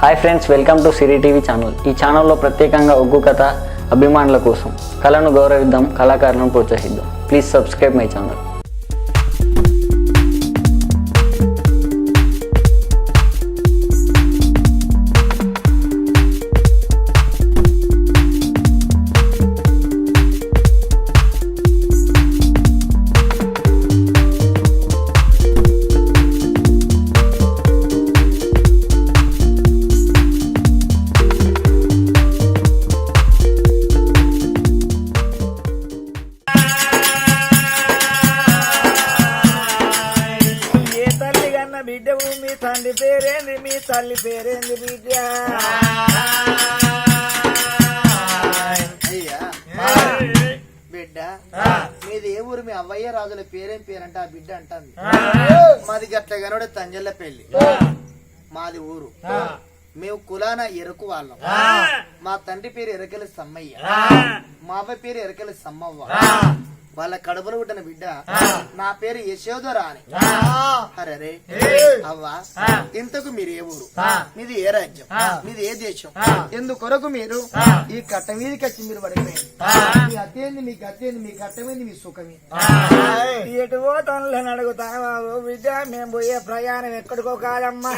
Hi friends, welcome to Siri TV channel. ఈ ఛానల్లో ప్రత్యేకంగా ఒగ్గు కథ అభిమానుల కోసం కళను గౌరవిద్దాం, కళాకారులను ప్రోత్సహిద్దాం. Please subscribe my channel. బిడ్డవు మీ తండ్రి పేరేంది, మీ తల్లి పేరేంది బిడ్డ? అయ్యా బిడ్డ మీది ఏ ఊరు? మీ అవ్వయ్య రాజుల పేరేం పేరంటే ఆ బిడ్డ అంటుంది. మాది గట్లగానోడే తంజల్ల పెళ్లి, మాది ఊరు. మేము కులాన ఎరుకు వాళ్ళం. మా తండ్రి పేరు ఎరకలి సమ్మయ్య, మా అవ్వ పేరు ఎరకలి సమ్మవ్వ. వాళ్ళ కడుపులో పుట్టిన బిడ్డ నా పేరు యశోధరా అని. అరే అవ్వా, ఇంతకు మీరు ఏ ఊరు? మీది ఏ రాజ్యం? మీది ఏ దేశం? ఎందుకొరకు మీరు ఈ కట్ట మీదకి వచ్చి మీరు పడిపోయింది? మీ అత్తేంది, మీ గత్తేంది, మీ కట్టమేంది, మీ సుఖమే? ఎటు పోతాను అడుగుతావా బిడ్డ? మేము పోయే ప్రయాణం ఎక్కడికో కాదమ్మా.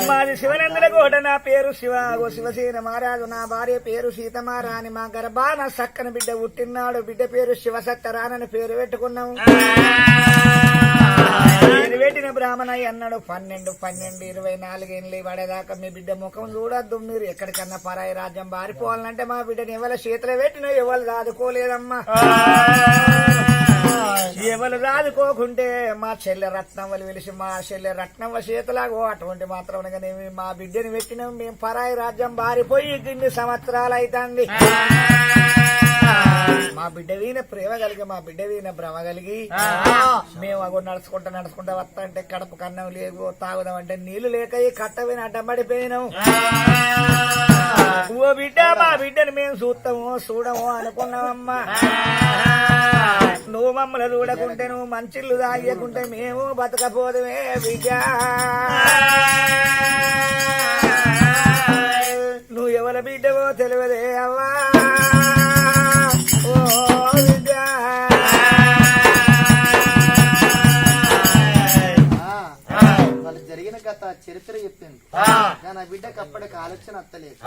మాది శివనందుల కోట, నా పేరు శివ. శివసేన మహారాజు, నా భార్య పేరు సీతమారాని. మా గర్భాన సక్కని బిడ్డ పుట్టినాడు. బిడ్డ పేరు శివసత్తరానని పేరు పెట్టుకున్నాము. పేరు పెట్టిన బ్రాహ్మణయ్య అన్నాడు 12, 24 ఏళ్ళు పడేదాకా మీ బిడ్డ ముఖం చూడద్దు. మీరు ఎక్కడికన్నా పరాయి రాజ్యం బారిపోవాలంటే మా బిడ్డని ఎవరి చేతిలో పెట్టినా ఎవరు దాదుకోలేదమ్మా. ఎవరు రాదుకోకుంటే మా చెల్లె రత్నవ్వలు పిలిచి మా చెల్లె రత్నవ్వ చేతులాగో అటువంటి మాత్రం మా బిడ్డని పెట్టినాం. మేము పరాయి రాజ్యం బారిపోయి ఇన్ని సంవత్సరాలు అవుతుంది. మా బిడ్డ వీణ ప్రేమ కలిగి, మా బిడ్డ వీణ భ్రమ కలిగి మేము అగో నడుచుకుంటా వస్తా అంటే కడుపు కన్నం లేవు, తాగుదాం అంటే నీళ్లు లేక ఈ కట్టవిన అడ్డమడిపోయినాం. ఓ బిడ్డ, మా బిడ్డని మేము చూడము అనుకున్నామమ్మా. నువ్వు మమ్మల్ని చూడకుంటే, నువ్వు మంచిళ్ళు తాగకుంటే మేము బతకపోదుమే బిడ్డ. నువ్వు ఎవరి బిడ్డవో తెలియదే అవ్వా. ఓ బిడ్డ, వాళ్ళు జరిగిన కథ చరిత్ర చెప్పింది. కానీ ఆ బిడ్డకి అప్పటికి ఆలోచన అత్తలేదు.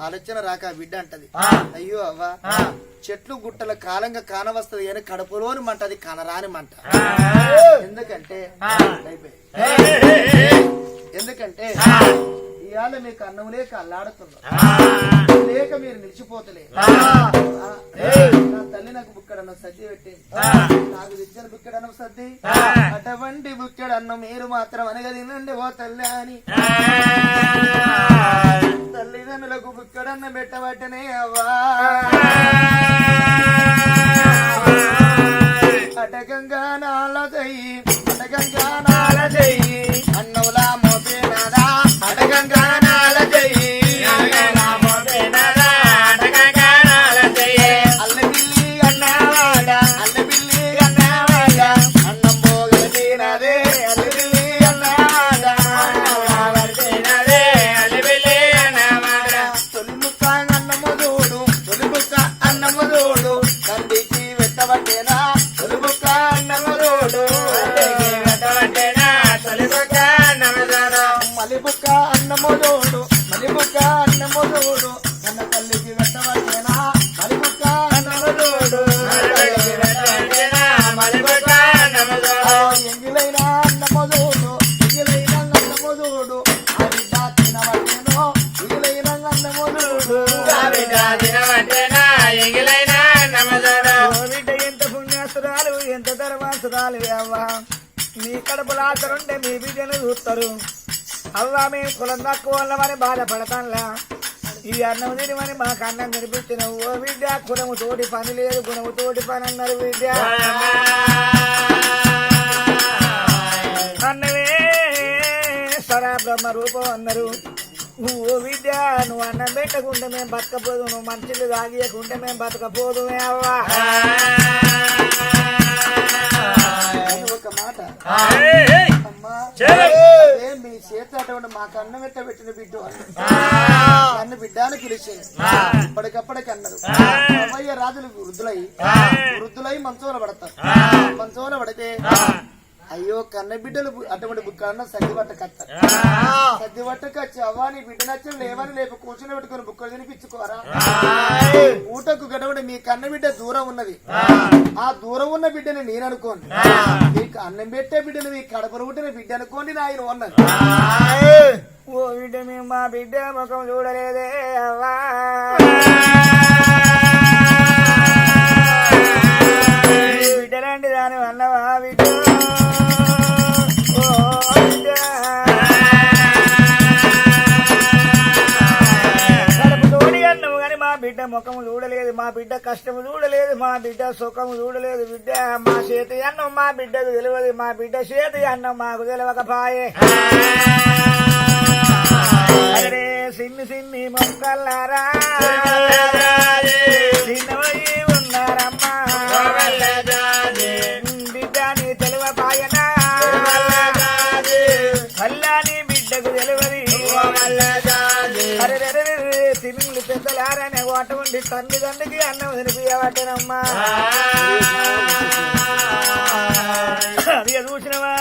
ఆలోచన రాక ఆ బిడ్డ అంటది, అయ్యో అవ్వ, చెట్లు గుట్టల కాలంగా కానవస్తది కానీ కడుపులోని మంట, అది కనరాని మంట. ఎందుకంటే ఇవాళ మీకు అన్నం లేక అల్లాడుతున్నా, లేక మీరు నిలిచిపోతలే. నా తల్లి నాకు బుక్కడన్నం సద్ది పెట్టింది, నాకు విద్యను బుక్కడన్నం సద్ది. అటువంటి బుక్కడన్నం మీరు మాత్రం అనగా తినండి ఓ తల్లి అని తల్లిదండ్రులకు బుక్కడన్నం పెట్టబట్టనే అవ్వా. అటకంగా నాలదయ్యి, అటకంగా నాలదయ్యి, అన్నవులా మోపేనాదా, అటకంగా నాలదయ్యి, అల్లబిల్లి అన్నవాడ, అల్లబిల్లి అన్నవాడ, అన్నం పోగల తినదే, అల్లబిల్లి అన్నవాడ, తొలి ముక్క అన్నము చూడు, తొలి ముక్క అన్నము చూడు, తండ్రికి పెట్టబట్టేనా తొలి ముక్క అన్నము చూడు, మలిబుక్క అన్నము చూడు, మలిబుక్క అన్నము చూడు, కన్న తల్లికి పెట్టబట్టేనా మలిబుక్క అన్నము చూడు, ఎంగిలైన అన్నము చూడు, ఎంగిలైన అన్నము చూడు, ఆ బిడ్డ తినబట్టేనో ఎంగిలైన అన్నము చూడు. బిడ్డ ఎంత పుణ్యాసురాలు, ఎంత ధర్మాసురాలు అవ్వా. మీ కడుపులో ఆచరుంటే మీ బిడ్డను చూస్తారు. అవ్వా, మేము కులం తక్కువ వాళ్ళమని బాధపడతాంలా. ఈ అన్నం తినమని మాకు అన్నం తినిపించిన ఓ బిడ్డ. కులము తోటి పని లేదు, గుణము తోటి పని అన్నారు బిడ్డ. అన్నమే సరా బ్రహ్మ రూపం అన్నారు. ఓ బిడ్డ, నువ్వు అన్నం పెట్టకుంటే మేము బతకపోదు, నువ్వు మంచిలు తాగియకుంటే మేము బతకపోదుమే అవ్వా. ఒక మాట మాట అమ్మా మీ చేతి అటువంటి మాకు అన్నం ఎట్ట పెట్టిన బిడ్డ నన్ను బిడ్డాన్ని పిలిచింది ఇప్పటికప్పటికి అన్నారు అమ్మయ్య రాజులు వృద్ధులై మంచంలో పడతారు మంచంలో పడితే అయ్యో కన్న బిడ్డలు అటువంటి బుక్కలన్న సద్ది పట్టకత్తారు సద్ది పట్టకచ్చి అవ్వా నీ బిడ్డ నచ్చని లేవని లేపు కూర్చొని పెట్టుకుని బుక్కలు తినిపించుకోరా ఊటకు గడవడి మీ కన్న బిడ్డ దూరం ఉన్నది ఆ దూరం ఉన్న బిడ్డని నేను అనుకోండి మీకు అన్నం పెట్టే బిడ్డను మీ కడపలు పుట్టిన బిడ్డ అనుకోండి నా ఆయన ఉన్నది ఓ బిడ్డ మేము మా బిడ్డ ముఖం చూడలేదే అవ్వా బిడ్డలాంటి దాని అన్నవా బిడ్డ బిడ్డ ముఖము చూడలేదు మా బిడ్డ కష్టము చూడలేదు మా బిడ్డ సుఖము చూడలేదు బిడ్డ మా చేతి అన్నం మా బిడ్డకు తెలియదు మా బిడ్డ చేతి అన్నం మాకు తెలియకపాయే అరే సిన్ని సిన్ని మొక్కలారా చిన్నవయి ఉన్నారమ్మా బిడ్డ నీ తెలియపాయనా అల్లాని బిడ్డకు తెలియదు అరే తిమింగులు పెద్దలారనే ఓట ఉండి తండ్రికి అన్నం తినిపియబట్టనమ్మా అది చూసినవా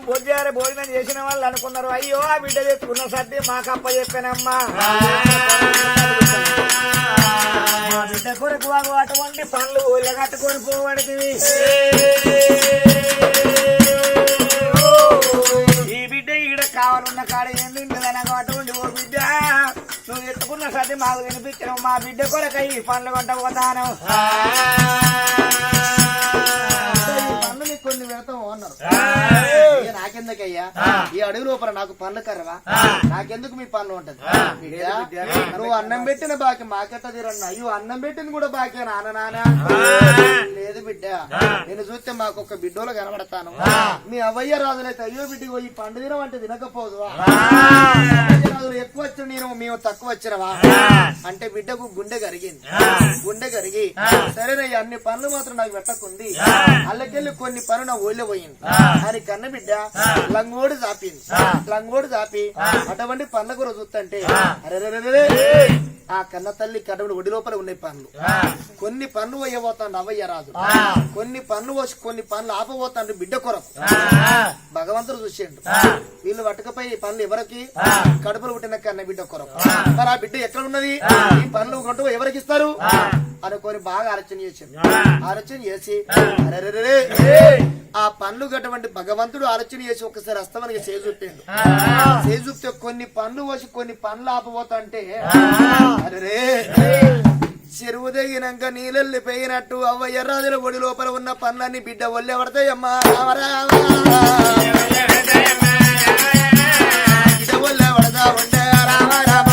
బొజ్జార భోజనం చేసిన వాళ్ళు అనుకున్నారు అయ్యో ఆ బిడ్డ తెచ్చుకున్న సర్ది మాకప్ప చెప్పానమ్మా మా బిడ్డ కొరకు అటువంటి పనులు కట్టుకొని పోవడికి ఈ బిడ్డ ఈడ కావాలన్న కాడ ఏం తింటుందనగా అటువంటి ఓ బిడ్డ నువ్వు ఎత్తుకున్న సర్ది మాకు వినిపించను మా బిడ్డ కొరక ఈ పనులు కొంట పోతాను పనులు కొన్ని వెళ్తాము అన్నారు నాకెందుకయ్యా ఈ అడుగు లోపల నాకు పనులు కర్రవా నాకెందుకు మీ పనులు ఉంటది నువ్వు అన్నం పెట్టిన బాకి మాకెట్ట తీరన్న అయ్యో అన్నం పెట్టింది కూడా బాకే నాన్న లేదు బిడ్డ నేను చూస్తే మాకు ఒక బిడ్డోలు కనబడతాను మీ అవ్వయ్య రాజులైతే అయ్యో బిడ్డకు ఈ పండు తినం అంటే తినకపోదువా రాజులు ఎక్కువ వచ్చిన నేను మేము తక్కువ వచ్చినవా అంటే బిడ్డకు గుండె కరిగి సరేనయ్యా అన్ని పనులు మాత్రం నాకు పెట్టకుంది అల్లకెళ్ళి కొన్ని పనులు నా ఊళ్ళో పోయింది అని కన్న బిడ్డ లంగోడు చాపి అటువంటి పనుల కూడా చూస్తుంటే అరే ఆ కన్న తల్లి కడవుడు ఒడి లోపల ఉన్నాయి పనులు కొన్ని పనులు పోయబోతాడు అవ్వయ్య రాజు కొన్ని పనులు పోసి కొన్ని పనులు ఆపబోతాడు బిడ్డ కొరకు భగవంతుడు చూసిండు వీళ్ళు పట్టుకపోయి పనులు ఎవరికి కడుపులు పుట్టిన కన్న బిడ్డ కొరకు మరి ఆ బిడ్డ ఎక్కడ ఉన్నది ఈ పనులు కొంటూ ఎవరికి ఇస్తారు అనుకొని బాగా ఆలోచన చేసి ఆ పనులు గటువంటి భగవంతుడు ఆలోచన చేసి ఒకసారి అస్తమానికి చేజూపితే కొన్ని పనులు పోసి కొన్ని పనులు ఆపబోతుంటే అరే చెరువు తగినాక నీళ్ళెళ్ళిపోయినట్టు అవ్వయ్య రాజుల ఒడి లోపల ఉన్న పనులన్నీ బిడ్డ ఒళ్ళే పడతాయమ్మా బిడ్డ ఒళ్ళే పడతా ఉంటే రామ రామ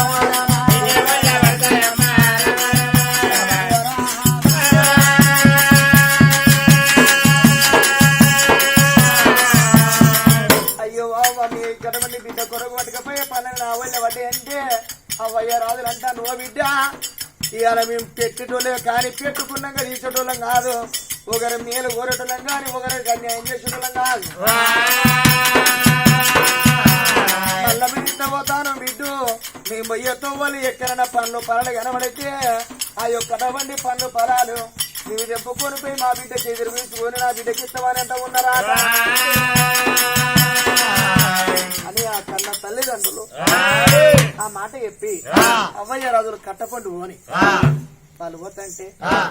బిడ్డ కొరకు పట్టుకపోయే పనులు అవ్వలే పడ్డే అంటే అవ్వయ్య రాజులు అంటా నువ్వు బిడ్డ ఇవాళ మేము పెట్టేటోళ్ళే కానీ పెట్టుకున్నాక తీసేటోళ్ళం కాదు ఒకరి మేలు కోరేటోళ్ళం కానీ ఒకరికి అన్యాయం చేసేటోళ్ళం కాదు మళ్ళీ బిడ్డ పోతాను బిడ్డు మేము పోయేతో వాళ్ళు ఎక్కడైనా పనులు కనబడితే ఆ యొక్క బండి పనులు నువ్వు చెప్పుకొని పోయి మా బిడ్డ చేతులు పిలుచుకొని నా బిడ్డకి ఇస్తామని ఎంత ఉన్నారా అని ఆ కన్న తల్లిదండ్రులు ఆ మాట చెప్పి అవ్వయ్య రాజులు కట్టపండు పోని వాళ్ళు పోతంటే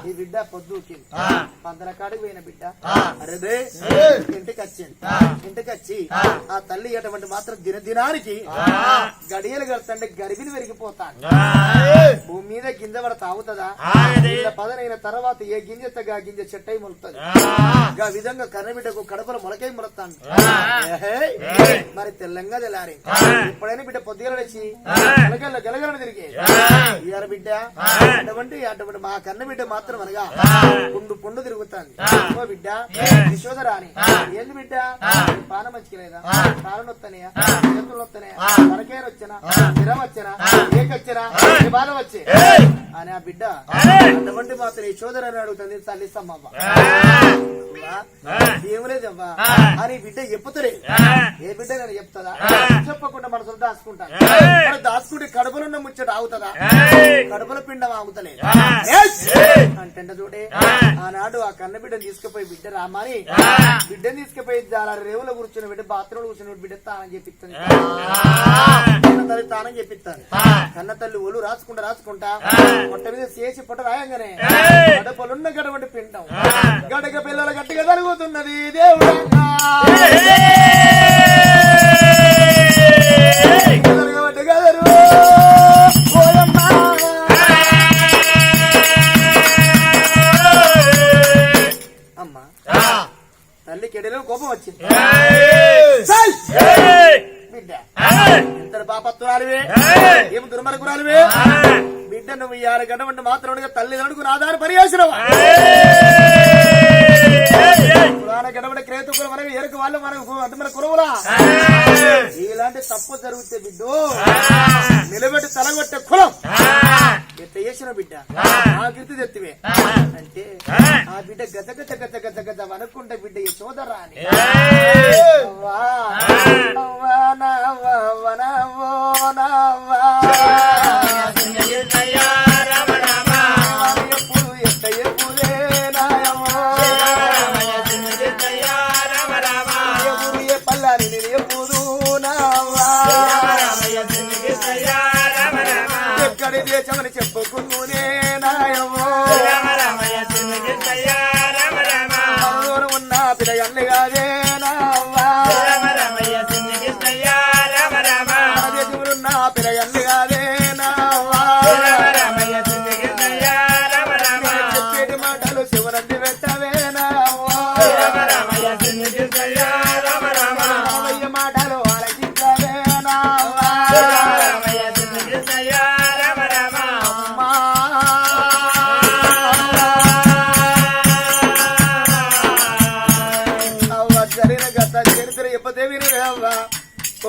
ఈ బిడ్డ పొద్దుకింది పందల కాడికి పోయిన బిడ్డ అరే ఇంటికి వచ్చి ఆ తల్లి అటువంటి మాత్రం దినానికి గడియలు గడుతుంటే గరిబిని పెరిగిపోతాను భూమి మీద గింజ పడ తాగుతుందా పదనైన తర్వాత ఏ గింజ గా గింజ చెట్టై మొలుతుంది ఆ విధంగా కన్నబిడ్డకు కడపల మొలకై మొలుతాను మరి తెల్లంగా తెల్లారి ఇప్పుడైనా బిడ్డ పొద్దుగల వచ్చి గలగలను తిరిగి ఇయాల బిడ్డ అటువంటి మా కన్న బిడ్డ మాత్రం అనగా పుండు తిరుగుతాంది ఓ బిడ్డ యశోదరాని ఏంది బిడ్డ పాన మంచికి లేదా కాలు నొత్తనయా చేతులు నొత్తనయా తలకేరు వచ్చినా స్థిరం వచ్చినా ఏకొచ్చినా బాధ వచ్చే అని ఆ బిడ్డ అటువంటి మాత్రం యశోదరాని అడుగుతుంది తల్లిస్తమ్మవ్వ ఏం లేదవ్వా అని బిడ్డ చెప్పుతలే ఏ బిడ్డ నేను చెప్తుందా చెప్పకుండా మనసులు దాచుకుంటాను మరి దాచుకుంటే కడుపులున్న ముచ్చట ఆగుతుందా కడుపుల పిండం ఆగుతలే అంటే చూడే ఆనాడు ఆ కన్న బిడ్డను తీసుకుపోయి బిడ్డ రామాని బిడ్డను తీసుకుపోయి అలా రేవులో కూర్చుని బిడ్డ బాత్రూంలో కూర్చుని బిడ్డ తానం చేపిస్తాను తల్లి తానం చేపిస్తాను కన్న తల్లి ఒళ్ళు రాసుకుంటా పొట్ట మీద చేసి పొట్ట రాయంగానే గడపలున్న గడవంటి పిండం గడగ పిల్లల గట్టిగా జరుగుతున్నది దేవుడా అమ్మా తల్లి కెడలో కోపం వచ్చింది బిడ్డ ఎంత పాపత్తురాలివే ఏమి దుర్మరకురాలివే బిడ్డ నువ్వు ఈ 6 గంట వంటి మాత్రం తల్లిదండ్రులకు నాదాన్ని పరిహాసినవా పురాణ గడవడి క్రేతుకులు మనకు ఎరుకు వాళ్ళు మనకు మన కురవులా ఇలాంటి తప్పు జరిగితే బిడ్డు నిలబెట్టి తలగొట్టే కులం ఎట్ట చేసిన బిడ్డ ఆ కీర్తి తెత్తివే అంటే ఆ బిడ్డ గత గత గత గత గత అనుకుంటే బిడ్డ ఈ సోదరా అని ఎక్కడి దేశమని చెప్పుకునే నాయమో ఉన్న పిల్లగల్లి కాదే దేశములున్న పిల్లగల్లి కాదే చెప్పేటి మాటలు శివరంటి పెట్టవే నావయ్య మాటలు ఆలకించవే నావా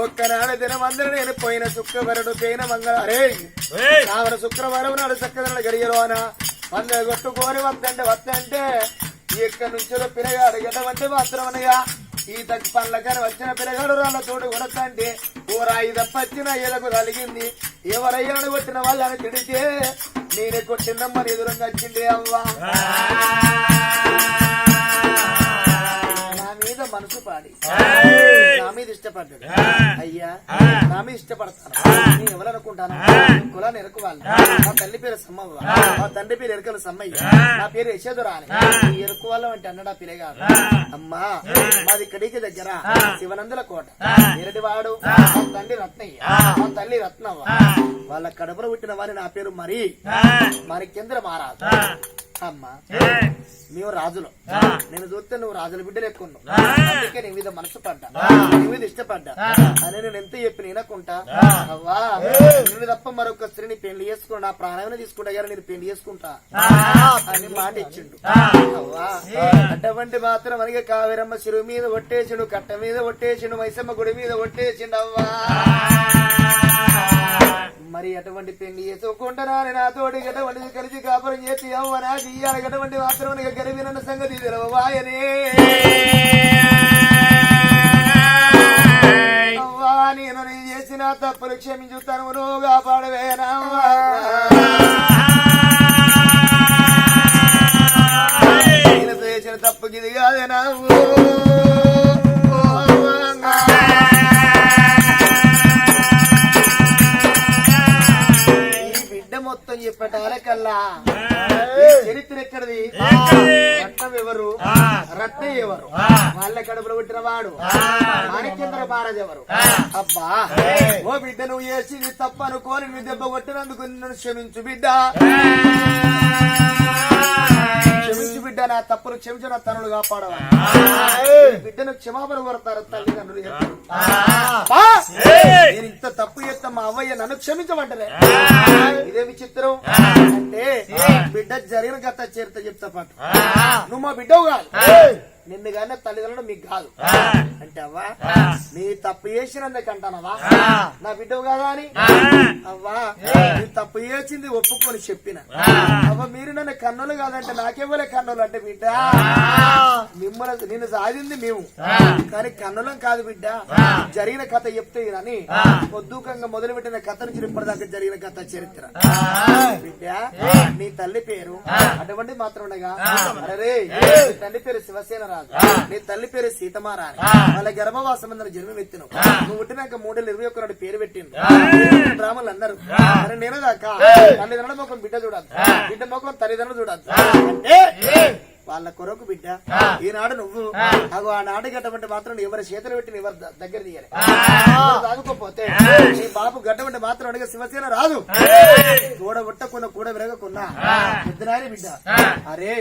ఒక్కనాడు దినమందరూ నేను పోయిన శుక్రవారం పోయిన మంగళవారే కావన శుక్రవారం నాడు చక్కదన గడియలోన మందర కొట్టుకోని వద్దంటే ఎక్కడి నుంచో పిల్లగాడు గెటవంటే మాత్రం అనగా ఈ తగ్గి పండ్లకని వచ్చిన పిల్లగాడు రాళ్ళ తోడు కొడతంటే ఓ రాయి తప్పచ్చిన ఎదకు తలిగింది ఎవరయ్యాను కొట్టిన వాళ్ళని తిడితే నేనే కొట్టిందమ్మని ఎదురంగా వచ్చిండే అవ్వా నా మీద మనసు పాడి నా మీద ఇష్టపడ్డాడు అయ్యా నా మీద ఇష్టపడతాను నేను ఎవరనుకుంటాను కులాన్ని ఎరుకువాలి మా తల్లి పేరు సమ్మవ్వ మా తండ్రి పేరు ఎరుకల సమ్మయ్య నా పేరు యశోధరా అని ఎరుకు వాళ్ళం అంటే అన్నడా పిల్లగాడు అమ్మా మాది ఇక్కడికి దగ్గర శివనందుల కోట ఎరటివాడు మా తండ్రి రత్నయ్య మా తల్లి రత్నవ్వ వాళ్ళ కడుపులో పుట్టిన వారి నా పేరు మరి కేంద్ర మహారాజు అమ్మా మేము రాజులు నేను చూస్తే నువ్వు రాజుల బిడ్డలు ఎక్కున్నావు అందుకే నీ మీద మనసు పడ్డా నీ మీద ఇష్టపడ్డా అని నేను ఎంత చెప్పి నేనకుంటా అవ్వా నేను తప్ప మరొక స్త్రీని పెళ్లి చేసుకున్నా నా ప్రాణాన్ని తీసుకుంటా గారు నేను పెళ్లి చేసుకుంటా అని మాట ఇచ్చిండు అవ్వా అటువంటి మాత్రం మనకి కావేరమ్మ చెరువు మీద ఒట్టేసిండు కట్ట మీద ఒట్టేసిండు మైసమ్మ గుడి మీద ఒట్టేసిండు అవ్వా మరి అటువంటి పెళ్లి చేసుకోకుండా నాతోటి గటువంటి కలిసి కాపురం చేసి అవ్వ నాకు ఇయ్యాలి గటువంటి మాత్రం గరివిన సంగతి తెలవాయనే అవ్వా నేను చేసిన తప్పులు క్షమించుతాను నువ్వు కాపాడవేనా నేను చేసిన తప్పుకి ఇది కాదేనా మొత్తం చెప్పటాలకల్లా చరిత్ర ఎక్కడిది రత్నం ఎవరు రత్న ఎవరు వాళ్ళ కడుపులో పుట్టిన వాడు మాణిక్యేంద్ర మహారాజు ఎవరు అబ్బా ఓ బిడ్డ నువ్వు చేసింది తప్ప అనుకోని నువ్వు దెబ్బ కొట్టినందుకు నన్ను క్షమించు బిడ్డ క్షమించు బిడ్డ నా తప్పులు క్షమించు నా తనులు కాపాడవాలి బిడ్డను క్షమాపణ కోరతారు తల్లిదండ్రులు నేను ఇంత తప్పు చేస్తా మా అవ్వయ్య నన్ను క్షమించమంటలే ఇదే విచిత్రం అంటే బిడ్డ జరిగిన గత చరిత్ర చెప్తా పాటు నువ్వు మా బిడ్డవు కాదు నిన్ను కానీ తల్లిదండ్రులు మీకు కాదు అంటే అవ్వా నీ తప్పు చేసినందుకంటానవా నా బిడ్డవు కదా అని అవ్వా నీ తప్పు చేసింది ఒప్పుకొని చెప్పిన అవ్వ మీరు నన్ను కన్నులు కాదంటే నాకెవ్వలే కన్నులు అంటే బిడ్డ మిమ్మల్ని నిన్ను సాధింది మేము కానీ కన్నులం కాదు బిడ్డ జరిగిన కథ చెప్తే అని పొద్దుకంగా మొదలు పెట్టిన కథ నుంచి ఇప్పటిదాకా జరిగిన కథ చరిత్ర బిడ్డ నీ తల్లి పేరు అటువంటి మాత్రం ఉండగా అరే నీ తల్లి పేరు శివసేన రాజు నీ తల్లి పేరు సీతమారాణి వాళ్ళ గర్భవాసమందని జన్మమెత్తిను నువ్వు పుట్టినాక 321 నాడు పేరు పెట్టిండు బ్రాహ్మణులు అన్నారు అరే నేను దాకా తల్లిదండ్రుల ముఖం బిడ్డ చూడద్దు బిడ్డ ముఖం తల్లిదండ్రులు చూడద్దు అంటే వాళ్ళ కొరకు బిడ్డ ఈనాడు నువ్వు అగో ఆ నాడు గడ్డమంటే మాత్రం ఎవరి చేతులు పెట్టి ఎవరు దగ్గర తీయాలి తాగుకోపోతే నీ బాబు గడ్డమంటే మాత్రం అడిగే శివసేన రాదు కూడ ఉట్టకున్న కూడ విరగకున్నా పెద్దనాయన బిడ్డ అరే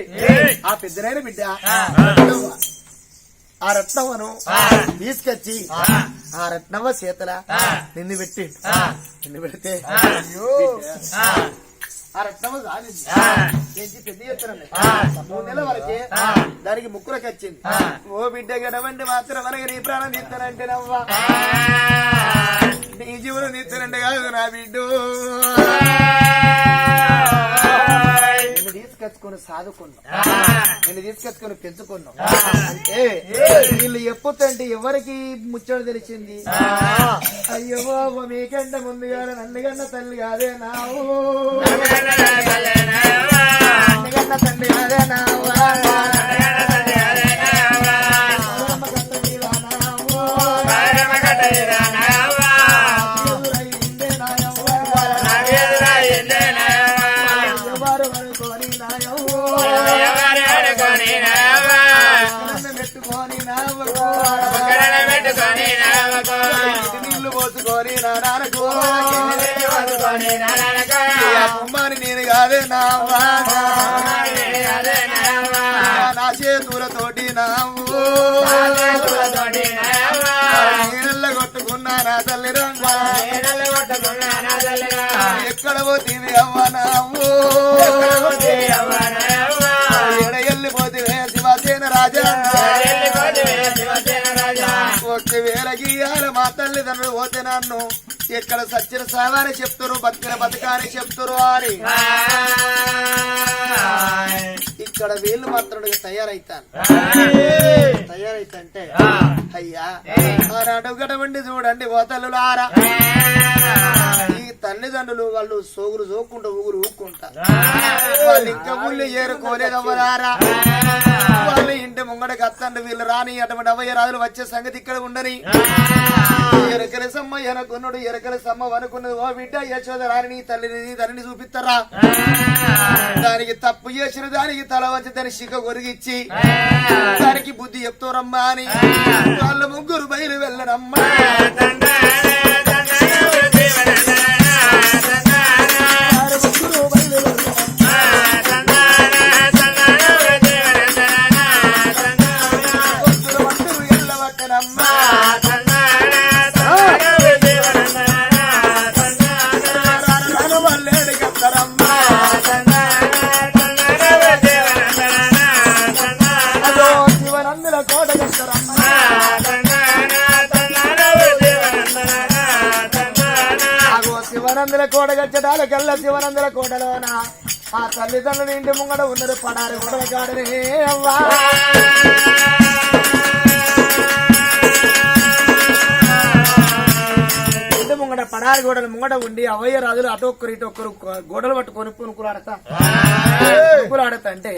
ఆ పెద్దనాయన బిడ్డ ఆ రత్నవను తీసుకొచ్చి ఆ రత్నవ చేతల నిన్ను పెట్టి నిన్ను పెడితే ఆ రత్నము సాధించి పెద్ద చెప్తానండి 3 నెలల వరకే దానికి ముక్కులకు వచ్చింది ఓ బిడ్డ గడవండి మాత్రం వరకు నీ ప్రాణం తీస్తానంటే నవ్వా నీ జీవనం తీస్తానంటే కాదు నా బిడ్డు నిన్ను తీసుకొచ్చుకొని సాదుకున్నాం నిన్ను తీసుకొచ్చుకొని పెంచుకున్నాం అంటే వీళ్ళు ఎప్పుతంటే ఎవరికి ముచ్చట తెలిసింది అయ్యో బాబు మీకంటే ముందుగా నన్నుగన్న తల్లి కాదే నావు నన్నుగన్న తల్లి కాదే నావు నీళ్లు పోసుకొని నాన్నకుమ్మాని నేను కాదే నా చేతులతోటి నావు నీళ్ళ కొట్టుకున్నా నా తల్లి ఎక్కడ పోతుంది అవ్వ నావు ఎడ వెళ్ళిపోతే శివసేన రాజా ఒకవేళ గీయాల మా తల్లిదండ్రులు పోతే నన్ను ఎక్కడ సచ్చిన సావాని చెప్తారు బతికిన బతకాని చెప్తారు అని ఇక్కడ వీళ్ళు మాత్రం తయారైతే అయ్యా అడుగడవండి చూడండి ఓ తల్లులారా ఈ తల్లిదండ్రులు వాళ్ళు సోగురు సోకుంటా ఊగురు ఊక్కుంటా వాళ్ళు ఇంకా ఊళ్ళు ఏరుకోలేదవ్వరారా వాళ్ళు ఇంటి ముంగడకి అత్తండి వీళ్ళు రాని అటువంటి అవయ్య రాజులు వచ్చే సంగతి ఇక్కడ ఉండని ఎరకల సమ్మ ఎనకున్నాడు ఎరకల సమ్మ అనుకున్నది ఓ బిడ్డ యశోద రాని నీ తల్లిని తల్లిని చూపిస్తారా దానికి తప్పు చేసిన దానికి తల వచ్చి దాని శిఖ కొరిగిచ్చి దానికి బుద్ధి చెప్తారమ్మా అని వాళ్ళు ముగ్గురు బయలు వెళ్ళరమ్మా శివనందుల కోడగచ్చడాలు కల్ల శివనందుల కోటలోన ఆ తల్లిదండ్రులు ఇంటి ముంగడ ఉన్నది పడారి గొడవ కాడనే అవ్వా ఇంటి ముంగడ పడారి గోడల ముంగడ ఉండి అవయ్య రాజులు అటొక్కరు ఇటొక్కరు గోడలు పట్టుకొని పునుకులాడతా అంటే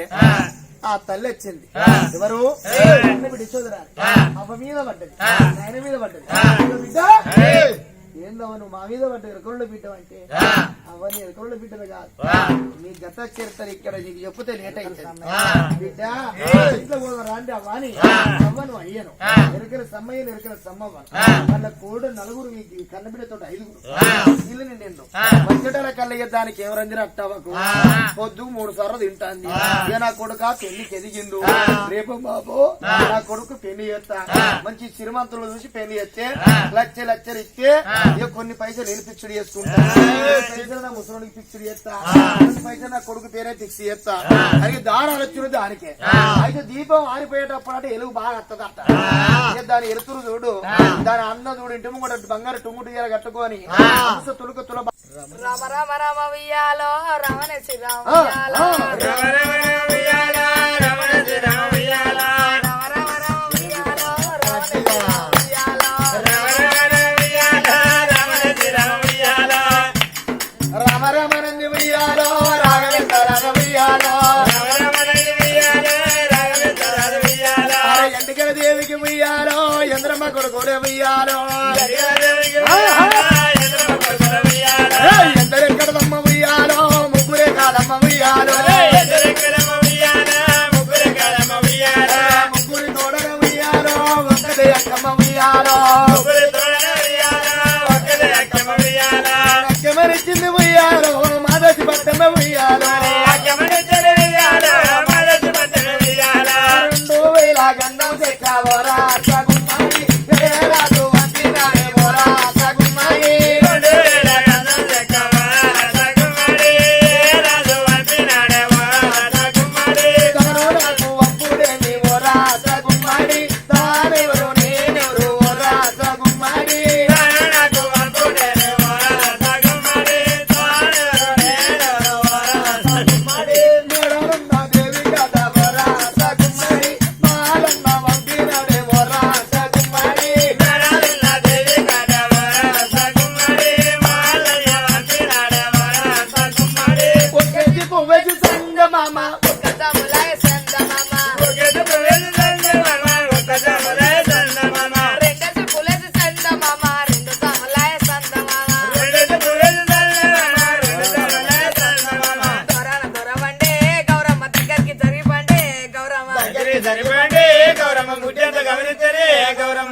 ఆ తల్లి వచ్చింది ఎవరు యశోదరాలు అవ్వ మీద పడ్డది ఆయన మీద పడ్డది బిడ్డ ఏందవ నువ్వు మా మీద పడ్డ ఎరకొండ బిడ్డ అంటే అవన్నీ ఎరకొండ బిడ్డలు కాదు నీ గత చరిత్ర ఇక్కడ నీకు చెప్తే లేట్ అవుతుంది బిడ్డ ఇంట్లో రాండి అవ్వని అవ్వను అయ్యను ఎరకల సమ్మయ్యను ఎరకల సమ్మవ్వ వాళ్ళ కోడు నలుగురు మీకు కన్నబిడ్డతో 5 ఇల్లు నిండు వచ్చేటల కళ్ళయ్య దానికి ఎవరందిన అట్టవకు పొద్దు 3 సార్లు తింటాంది ఇక నా కొడుక పెళ్లికి ఎదిగిండు రేపు బాబు నా కొడుకు పెళ్లి చేస్తా మంచి శ్రీమంతులు చూసి పెళ్లి చేస్తే లక్షలు ఇస్తే ఇక కొన్ని పైసలు నేను ఫిక్స్డ్ చేసుకుంటా, పైసలు నా ముసలికి ఫిక్స్డ్ చేస్తా, కొన్ని పైసలు నా కొడుకు పేరే ఫిక్స్ చేస్తా. అది దారాలు వచ్చిన దానికే. అయితే దీపం ఆరిపోయేటప్పుడు అంటే ఎలుగు బాగా వస్తుందట. దాని ఎలుతురు చూడు, దాని అన్న చూడు, ఇంటి కూడా బంగారు టుంగుటు కట్టుకొని తులుక తుల రామ రామ రామ వియ్యాలో రమణ శ్రీరామ రామరమణి వియ్యాలో రాఘవేంద్ర వియ్యాలో ఎండికల దేవికి వియ్యాలో చంద్రమ్మ కొడుకునే వియ్యాలో ఎందరెక్కడమ్మ వియ్యాలో ముగ్గురే కాదమ్మ వియ్యాలో ముగ్గురి తోడన వియ్యాలో ఒక్కడే అక్కమ్మ వియ్యాలో అక్కమనిచ్చింది వియ్యాలో మాదసి పట్టమ్మ వియ్యాలో 2000 గంధం చెక్కావరా సగుమ్మాయి రాజు వంటినాడే మోరా సగుమ్మాయి నాకు అప్పుడేమి మోరా సగుమ్మాడి తానెవరు నేనెవరు మోరా సగుమ్మాడి మేడలున్న దేవి కథ మోరా సగుమ్మాడి మాలన్న వంటినాడే మోరా సగుమ్మాడి ఒక్కేసి పువ్వేసి సంగమామ కథములాయ సందమామ రెండేసి పులేసి సందమామ రెండు కమలాయ సందమామ దొరన దొరవండే గౌరమ్మ దగ్గరికి జరిపండే గౌరమ్మ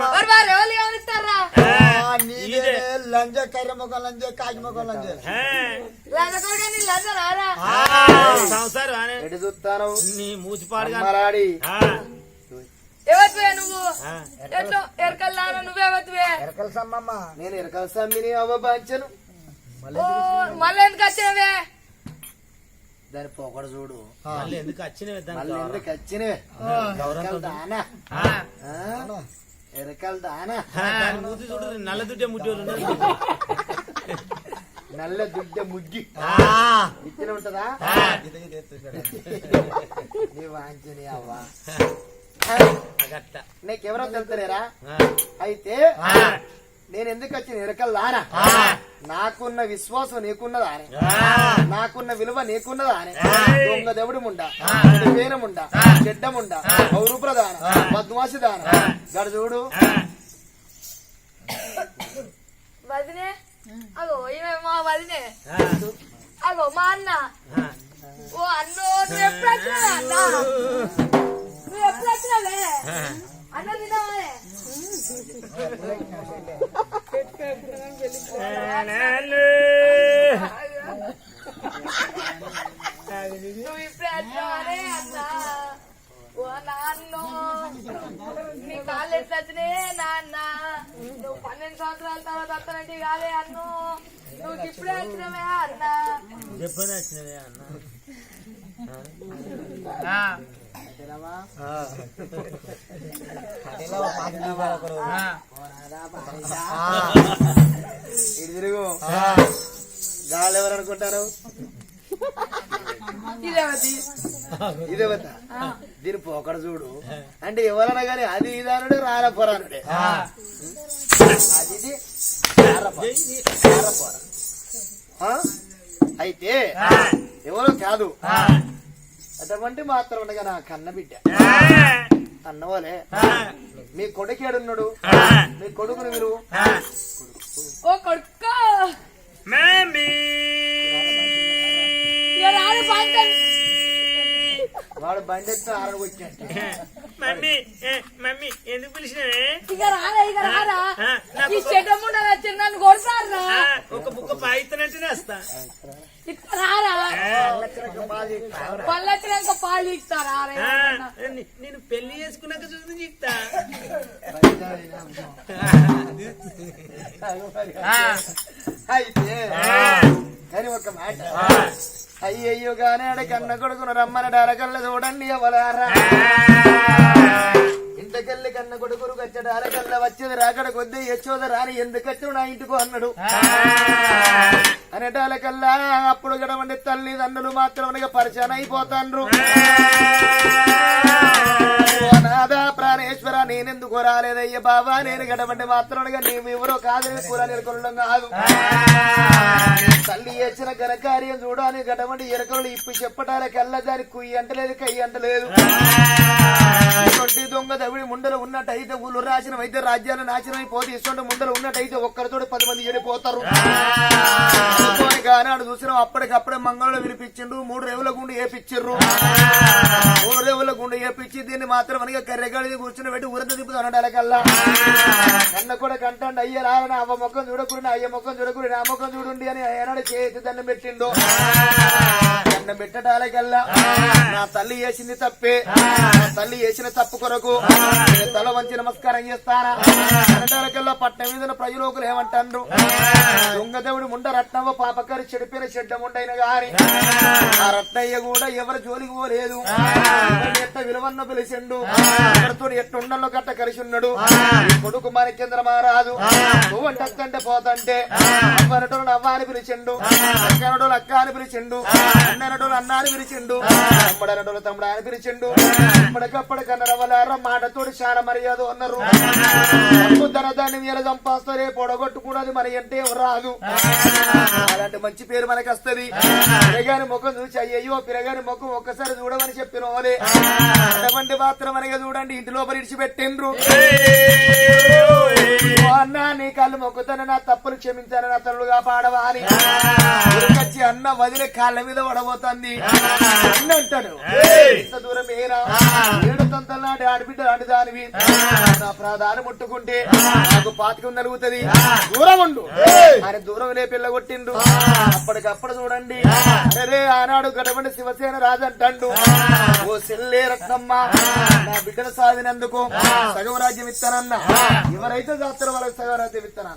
ఎవరు వారు ఎవరు గమనిస్తారా నీదే లంజ కర్ర మొక్క లంజ కాకి మొక్క లంజ లంజకోగా నీ లంజ రారా ఎటు చూస్తాను నీ మూచిపాడుగా మరాడి ఎవరివే నువ్వు ఎట్లా ఎరకల్లారా నువ్వెవరివే ఎరకల సమ్మమ్మ నేను ఎరకల సమ్మిని అవ్వబాంచను ఓ మళ్ళీ ఎందుకు వచ్చినవే దాని పొగడు చూడు మళ్ళీ ఎందుకు వచ్చినవి మళ్ళీ ఎందుకు వచ్చినవే ఎరకల దానా ఎరకల దానా దాని మూతి చూడు నల్ల దుడ్డే ముట్టోళ్ళు నల్ల దుడ్డ ముగ్గి ఇచ్చిన ఉంటదా నీ వాంచని అవ్వా అగట్ట నీకెవరో తెలుతలేరా అయితే నేను ఎందుకు వచ్చిన ఎరకల దానా నాకున్న విశ్వాసం నీకున్నదా అని నాకున్న విలువ నీకున్నదా అని దొంగ దేవుడు ముండా వేనముండా చెడ్డముండా పౌరుప్రదాన పద్మాసి దాన గడు చూడు వదినే అగో ఈమె మా వదినే అగో మా అన్న ఓ అన్నో నువ్వు ఎప్పుడు వచ్చినావే అన్న నువ్వు ఎప్పుడు వచ్చినావే అన్న తిన్నావే నువ్వు ఇప్పుడే వచ్చినావనే అన్న ఓ నాన్న నీ కాళ్ళు ఎట్లా వచ్చినాయే నాన్న నువ్వు 12 సంవత్సరాల తర్వాత వస్తానంటే కాదే అన్ను నువ్వు ఇప్పుడే వచ్చినవే అన్న చెప్పని వచ్చినవే అన్న ఇటు తిరుగు గాలి ఎవరు అనుకుంటారు ఇదేవతి ఇదేవత దీని పోకడ చూడు అంటే ఎవరన్నా గాని అది ఇదానుడే రారపోరానుడే అది ఇది రారపోర. అయితే ఎవరో కాదు అటువంటి మాత్రం ఉండగా నా కన్న బిడ్డ అన్నవాలే మీ కొడుకేడున్నాడు మీ కొడుకుని మీరు ఓ కొడుక రాడు పాంచన్ వాడు బండి ఎత్తు ఆరగొచ్చాడు మమ్మీ మమ్మీ ఎందుకు పిలిచినవే ఇక రారా ఈ చెడ్డ ముండ వచ్చి నన్ను కొడతారా ఒక బుక్క పాయితనంటేనే వస్తా. ఇస్తారా పళ్ళు వచ్చినాక పాలు ఇస్తారా నేను పెళ్లి చేసుకున్నాక చూసి ఇస్తా. అయితే కానీ ఒక మాట అయ్యయ్యో గానే ఆడ కన్న కొడుకును రమ్మని డరకల్ల చూడండి ఎవలారా ఇంతకెళ్ళి కన్న కొడుకురు వచ్చాడు అరకల్ల వచ్చేది రాకడ కొద్ది యచ్చోద రాని ఎందుకు వచ్చాడు నా ఇంటికి అన్నాడు అనేటాలకల్లా అప్పుడు గడవండి తల్లిదండ్రులు మాత్రం పరిచయం అయిపోతాండ్రు. నాదా ప్రాణేశ్వర నేనెందుకు రాలేదయ్య బాబా నేను గడవండి మాత్రం నీవు ఎవరో కాదు కూర నిలకొనడం కాదు తల్లి చేసిన ఘనకార్యం చూడాలి గడవండి ఎరకలు ఇప్పి చెప్పటాలకల్లా దాని కుయ్యి అంటలేదు కయ్యి అంటలేదు. దొంగ దవిడి ముండలు ఉన్నట్టయితే ఊళ్ళు నాశనం అయితే రాజ్యాలు నాశనం అయిపోతే ఇష్టం ముండలు ఉన్నట్టయితే ఒక్కరితో 10 మంది చెడిపోతారు. ఆనాడు చూసినాం అప్పటికప్పుడే మంగళంలో వినిపించిండ్రు 3 రేవుల గుండు ఏపిచ్చిర్రు. 3 రేవుల గుండు ఏపిచ్చి దీన్ని మాత్రం మనకి కర్రెగాడి కూర్చుని పెట్టి ఊరంతా తిప్పుతానడాలకల్లా కన్న కూడా కంటాండి అయ్య రాని అవ్వ ముఖం చూడకూడదు అయ్య ముఖం చూడకూడదు నా ముఖం చూడండి అని ఏనాడు చేతి దండం పెట్టిండు. దండం పెట్టడాలకల్లా నా తల్లి చేసింది తప్పే నా తల్లి చేసిన తప్పు కొరకు తల వంచి నమస్కారం చేస్తానా అనడాలకల్లా పట్నం మీద ప్రజలోకులు ఏమంటారు దొంగదేవుడు ముండ రత్నవ్వ పాపకారి చెడిపోయిన చెడ్డ ముండైన గాని ఆ రత్నయ్య కూడా ఎవరు జోలికి పోలేదు. ఎట్ట విలువన్న పిలిచిండు ఎవరితో ఎట్టుండల్లో గట్ట కలిసి ఉన్నాడు. కొడుకు మరి కింద మారాదు నువ్వు అంటే పోతంటే అవ్వనటోళ్ళు అవ్వ అని పిలిచిండు అక్కనటోళ్ళు అక్క అని పిలిచిండు అన్ననటోళ్ళు అన్న అని పిలిచిండు తమ్ముడనటోళ్ళు తమ్ముడు అని పిలిచిండు. అప్పటికప్పుడు కన్నరవ్వలారా మాటతోటి చాలా మర్యాద అన్నారు. దాన్ని వీళ్ళ చంపాస్తే పొడగొట్టుకున్నది మరి అంటే రాదు. అలాంటి మంచి పేరు మనకి వస్తుంది. పిరగాని ముఖం చూసి అయ్యో పిరగాని ముఖం ఒక్కసారి చూడమని చెప్పిన వాళ్ళే అటువంటి మాత్రం మనగా చూడండి ఇంటి లోపల ఇడిచిపెట్టిండ్రు. అన్న నీ కళ్ళు మొక్కుతాను నా తప్పులు క్షమించాను నా తల్లుగా పాడవా అని వచ్చి అన్న వదిలే కాళ్ళ మీద పడబోతుంది. అన్న అంటాడు ఇంత దూరం ఏనా 7 తంతల నాటి ఆడబిడ్డ లాంటి దానివి నా ప్రాధాన్యం ముట్టుకుంటే నాకు పాతికం నలుగుతుంది దూరం ఉండు ఆయన దూరం లే పిల్ల కొట్టిండు. అప్పటికప్పుడు చూడండి అరే ఆనాడు గడవండి శివసేన రాజు అంటాడు ఓ సెల్లే రత్నమ్మ నా బిడ్డను సాధినందుకు సగం రాజ్యం ఇస్తానన్న ఎవరైతే చేస్తారో వాళ్ళకి సగం రాజ్యం ఇస్తాను.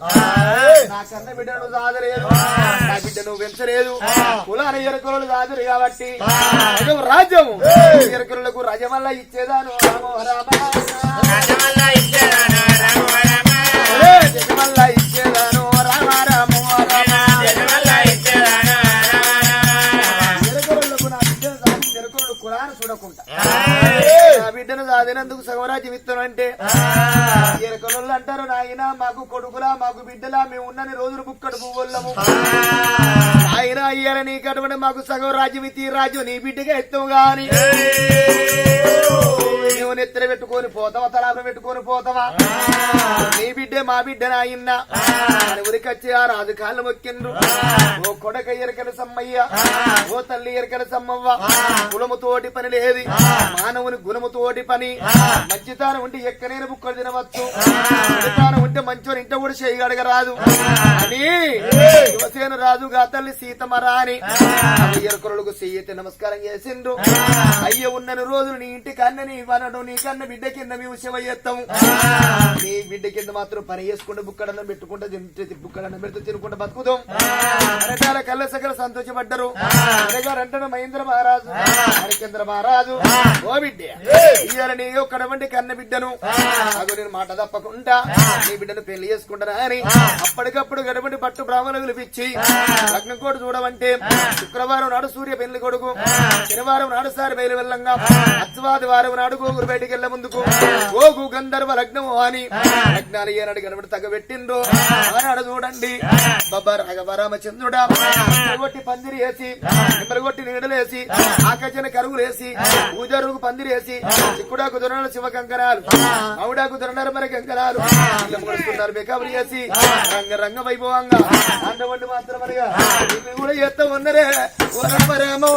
నా కన్న బిడ్డను సాధలేదు నా బిడ్డ నువ్వు పెంచలేదు కులాన ఎరకులు సాధరు కాబట్టి సగం రాజ్యము ఎరకులకు రాజమల్లా ఇచ్చేదాను రాజమల్లా ఇచ్చేదాను రామారాము ఎరకులకు నా బిడ్డను సాధి ఎరకులు కులాన్ని చూడకుండా నా బిడ్డను సాధినందుకు సగవరాజ్యం ఇస్తానంటే ఎరకలు అంటారు నాయన మాకు కొడుకులా మాకు బిడ్డలా మేము ఉన్నని రోజులు బుక్కడు పువ్వులము ఆయన అయ్యాల నీకు అటువంటి మాకు సగం రాజ్యం ఇచ్చి రాజ్యం నీ బిడ్డగా ఎత్తావు గాని నువ్వు నెత్తర పెట్టుకొని పోతావా తలాప పెట్టుకొని పోతావా నీ బిడ్డే మా బిడ్డన అయిందా అని ఉరికొచ్చి ఆ రాజు కాళ్ళు మొక్కిండ్రు. ఓ కొడక ఎరకల సమ్మయ్య ఓ తల్లి ఎరకల సమ్మవ్వ కులముతోటి పని లేదు మానవుని గుణముతోటి పని మంచితానం ఉంటే ఎక్కడైనా బుక్కలు తినవచ్చు మంచితానం ఉంటే మంచోని ఇంట కూడా చేయగడగరాదు అని శివసేన రాజుగా తల్లి సీతమ్మ రాని ఎరకులకు చెయ్యతే నమస్కారం చేసిండ్రు. అయ్య ఉన్నని రోజులు నీ ఇంటి కన్న నీ వనడు నీ కన్న బిడ్డ కింద మేము శివ చేస్తాము నీ బిడ్డ కింద మాత్రం పని చేసుకుంటే బుక్కడన్నం పెట్టుకుంటే బుక్కడన్నం పెడుతూ తినుకుంటే బతుకుతాం రకాల కళ్ళ సకల సంతోషపడ్డరు. అంటాడు మహేంద్ర మహారాజు హరిచంద్ర మహారాజు ఓ బిడ్డ ఇయ్యాల నీ ఒక్కడవంటి కన్న బిడ్డను అగు నేను మాట తప్పకుండా నీ బిడ్డను పెళ్లి చేసుకుంటానా అని అప్పటికప్పుడు గడవంటి పట్టు బ్రాహ్మణులు పిలిపించి లగ్నం కోటు చూడమంటే శుక్రవారం నాడు సూర్య పెళ్లి కొడుకు శనివారం నాడు సారి బయలు వెళ్ళంగా అత్వాది వారం నాడు గోగురు బయటికి వెళ్ల ముందుకు గోగు గంధర్వ లగ్నము అని లగ్నాలు ఏనాడు గడబడి తగ్గబెట్టిండ్రు. ఆనాడు చూడండి బాబా రాఘవ రామచంద్రుడా కొట్టి పందిరి వేసి నిమ్మలగొట్టి నీడలేసి ఆకర్షణ కరుగులేసి పూజరుగు పందిరి వేసి చిక్కుడాకు దొరనాలు శివ కంకణాలు ఆవుడాకు దొరనారు మరి కంకణాలు కొడుతున్నారు బేకబరి చేసి రంగ రంగ వైభవంగా అంటవంటి మాత్రం అనగా కూడా ఎత్త ఉన్నరే వరమరేమో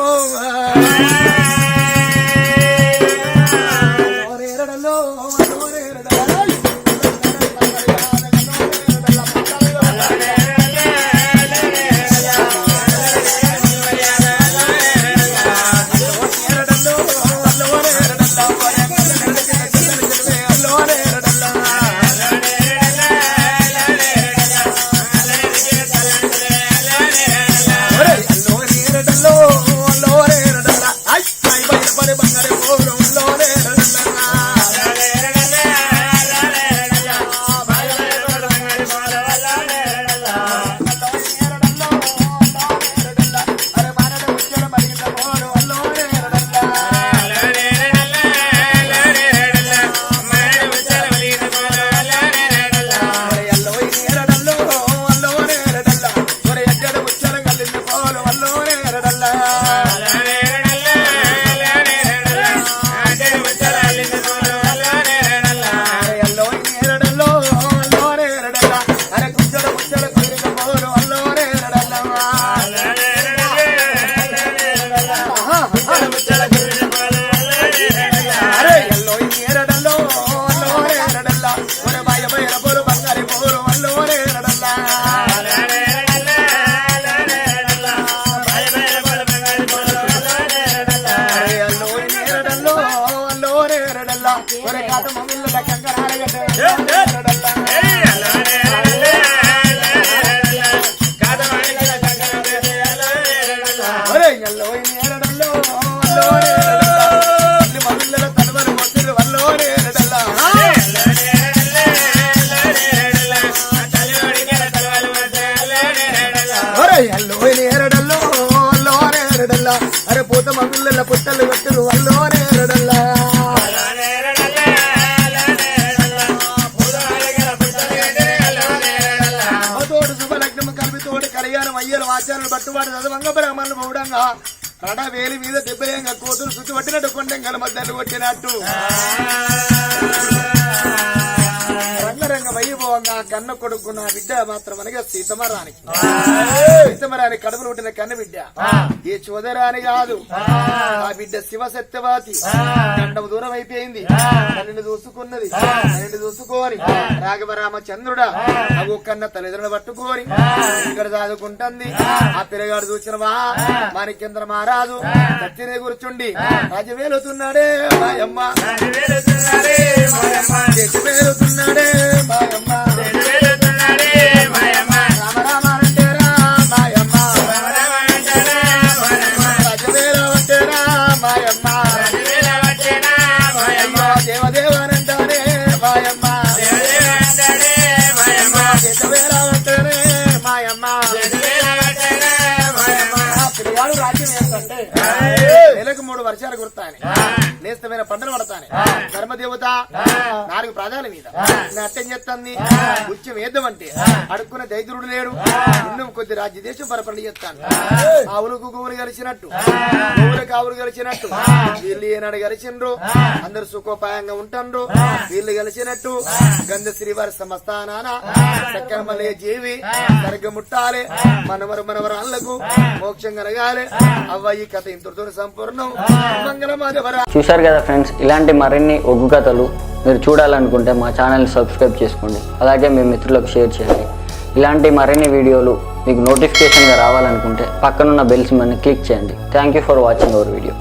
అల్లో నేరడల్లో అల్లో నేరడల్లా అరే పూత మగుళ్ళ పుట్టలు కట్టులు అల్లో నేరడల్లా తోడు శుభలగ్నము కలిపి తోడు కళ్యాణం అయ్యలు ఆచారాలు బట్టుబాటు చదవంగ బ్రాహ్మణులు పౌడంగా రడ వేలి మీద దెబ్బయంగా కోతులు శుచి పట్టినట్టు కొండంగల మద్దలు కొట్టినట్టు రంగరంగ వైభవంగా కన్న కొడుకు నా బిడ్డ మాత్రం అనగా సీతమరానికి కడుపులు పుట్టిన కన్న బిడ్డ ఏ చోదరాని కాదు ఆ బిడ్డ శివ సత్యవాతి గండం దూరం అయిపోయింది తల్లిని చూసుకున్నది తల్లిని చూసుకొని రాఘవరామచంద్రుడా అగు కన్న తల్లిదండ్రులు పట్టుకొని ఇక్కడ చదువుకుంటుంది ఆ పిల్లగాడు చూసినవా మాణిక్యేంద్ర మహారాజు కత్తినే కూర్చుండి రాజవేలుతున్నాడే మాయమ్మ వేలుతున్నాడే మాయమ్మ రామ రామ అంటే రా మాయమ్మ రాజవేల అంటే రా మాయమ్మ దేవదేవనంటానే మాయమ్మ దేశవేల అంటేనే మాయమ్మ పిల్లగాడు రాజ్యం ఏంటంటే నెలకు 3 వర్షాలు కుడతాని నేస్తమైన పంటలు పడతాని ధర్మదేవత 4 ప్రాధాల మీద అట్టం చేస్తాంది ఉత్యం వేద్దామంటే అడుక్కునే దైత్రుడు లేడు ఇన్ను కొద్ది రాజ్య దేశం పరపరణ చేస్తాను ఆవులకు గోవులు కలిసినట్టు గోవులకు ఆవులు కలిసినట్టు వీళ్ళు ఏనాడు కలిసిండ్రు అందరు సుఖోపాయంగా ఉంటాండ్రు వీళ్ళు కలిసినట్టు గంధ శ్రీవారి సమస్థానాన చక్కమలే జీవి సరిగ్గా ముట్టాలి మనవరాళ్లకు మోక్షం కలగాలి అవ్వ ఈ కథ ఇంతటితో సంపూర్ణం మంగళమాధవరా. చూశారు కదా ఫ్రెండ్స్, ఇలాంటి మరిన్ని ఒగ్గు కథలు మీరు చూడాలనుకుంటే మా ఛానల్ని సబ్స్క్రైబ్ చేసుకోండి, అలాగే మీ మిత్రులకు షేర్ చేయండి. ఇలాంటి మరిన్ని వీడియోలు మీకు నోటిఫికేషన్గా రావాలనుకుంటే పక్కనున్న బెల్ సింబల్ని క్లిక్ చేయండి. Thank you for watching our video.